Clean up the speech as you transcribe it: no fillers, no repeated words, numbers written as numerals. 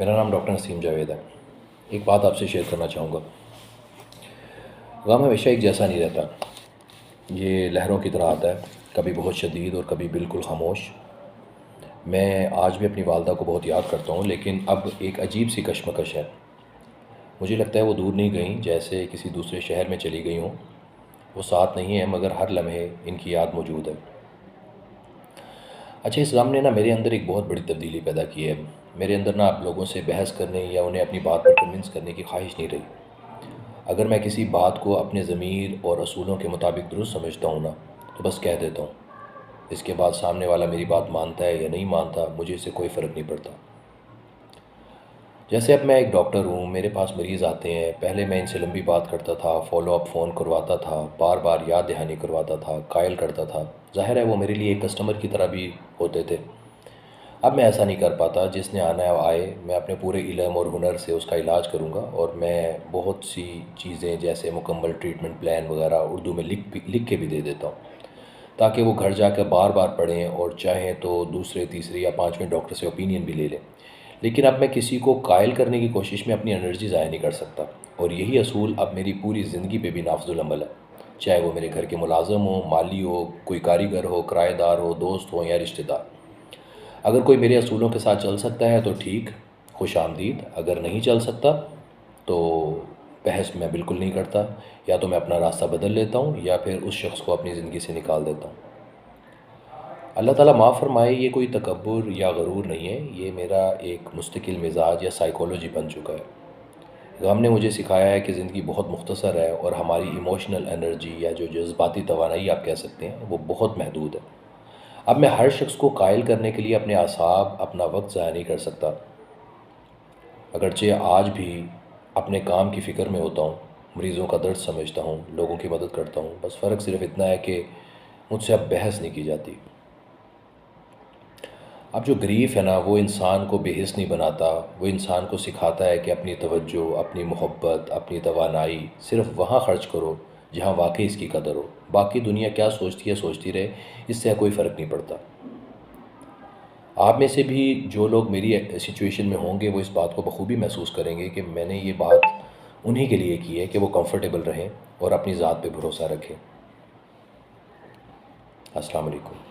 میرا نام ڈاکٹر نسیم جاوید ہے۔ ایک بات آپ سے شیئر کرنا چاہوں گا۔ غم ہمیشہ ایک جیسا نہیں رہتا، یہ لہروں کی طرح آتا ہے، کبھی بہت شدید اور کبھی بالکل خاموش۔ میں آج بھی اپنی والدہ کو بہت یاد کرتا ہوں، لیکن اب ایک عجیب سی کشمکش ہے۔ مجھے لگتا ہے وہ دور نہیں گئیں، جیسے کسی دوسرے شہر میں چلی گئی ہوں۔ وہ ساتھ نہیں ہیں، مگر ہر لمحے ان کی یاد موجود ہے۔ اچھا، اس غم نے نا میرے اندر ایک بہت بڑی تبدیلی پیدا کی ہے۔ میرے اندر نا آپ لوگوں سے بحث کرنے یا انہیں اپنی بات پر کنونس کرنے کی خواہش نہیں رہی۔ اگر میں کسی بات کو اپنے ضمیر اور اصولوں کے مطابق درست سمجھتا ہوں نا، تو بس کہہ دیتا ہوں۔ اس کے بعد سامنے والا میری بات مانتا ہے یا نہیں مانتا، مجھے اس سے کوئی فرق نہیں پڑتا۔ جیسے اب میں ایک ڈاکٹر ہوں، میرے پاس مریض آتے ہیں، پہلے میں ان سے لمبی بات کرتا تھا، فالو اپ فون کرواتا تھا، بار بار یاد دہانی کرواتا تھا، قائل کرتا تھا۔ ظاہر ہے وہ میرے لیے ایک کسٹمر کی طرح بھی ہوتے تھے۔ اب میں ایسا نہیں کر پاتا۔ جس نے آنا ہے وہ آئے، میں اپنے پورے علم اور ہنر سے اس کا علاج کروں گا، اور میں بہت سی چیزیں جیسے مکمل ٹریٹمنٹ پلان وغیرہ اردو میں لکھ کے بھی دے دیتا ہوں، تاکہ وہ گھر جا کر بار بار پڑھیں اور چاہیں تو دوسرے تیسرے یا پانچویں ڈاکٹر سے اوپینین بھی لے لیں۔ لیکن اب میں کسی کو قائل کرنے کی کوشش میں اپنی انرجی ضائع نہیں کر سکتا، اور یہی اصول اب میری پوری زندگی پہ بھی نافذ العمل ہے، چاہے وہ میرے گھر کے ملازم ہو، مالی ہو، کوئی کاریگر ہو، کرایہ دار ہو، دوست ہو یا رشتہ دار۔ اگر کوئی میرے اصولوں کے ساتھ چل سکتا ہے تو ٹھیک، خوش آمدید۔ اگر نہیں چل سکتا تو بحث میں بالکل نہیں کرتا، یا تو میں اپنا راستہ بدل لیتا ہوں یا پھر اس شخص کو اپنی زندگی سے نکال دیتا ہوں۔ اللہ تعالیٰ معاف فرمائے، یہ کوئی تکبر یا غرور نہیں ہے، یہ میرا ایک مستقل مزاج یا سائیکالوجی بن چکا ہے۔ غم نے مجھے سکھایا ہے کہ زندگی بہت مختصر ہے، اور ہماری ایموشنل انرجی یا جو جذباتی توانائی آپ کہہ سکتے ہیں، وہ بہت محدود ہے۔ اب میں ہر شخص کو قائل کرنے کے لیے اپنے اعصاب، اپنا وقت ضائع نہیں کر سکتا۔ اگرچہ آج بھی اپنے کام کی فکر میں ہوتا ہوں، مریضوں کا درد سمجھتا ہوں، لوگوں کی مدد کرتا ہوں، بس فرق صرف اتنا ہے کہ مجھ سے اب بحث نہیں کی جاتی۔ اب جو گریف ہے نا، وہ انسان کو بے حس نہیں بناتا، وہ انسان کو سکھاتا ہے کہ اپنی توجہ، اپنی محبت، اپنی توانائی صرف وہاں خرچ کرو جہاں واقعی اس کی قدر ہو۔ باقی دنیا کیا سوچتی ہے سوچتی رہے، اس سے کوئی فرق نہیں پڑتا۔ آپ میں سے بھی جو لوگ میری سچویشن میں ہوں گے، وہ اس بات کو بخوبی محسوس کریں گے کہ میں نے یہ بات انہی کے لیے کی ہے کہ وہ کمفرٹیبل رہیں اور اپنی ذات پہ بھروسہ رکھیں۔ السلام علیکم۔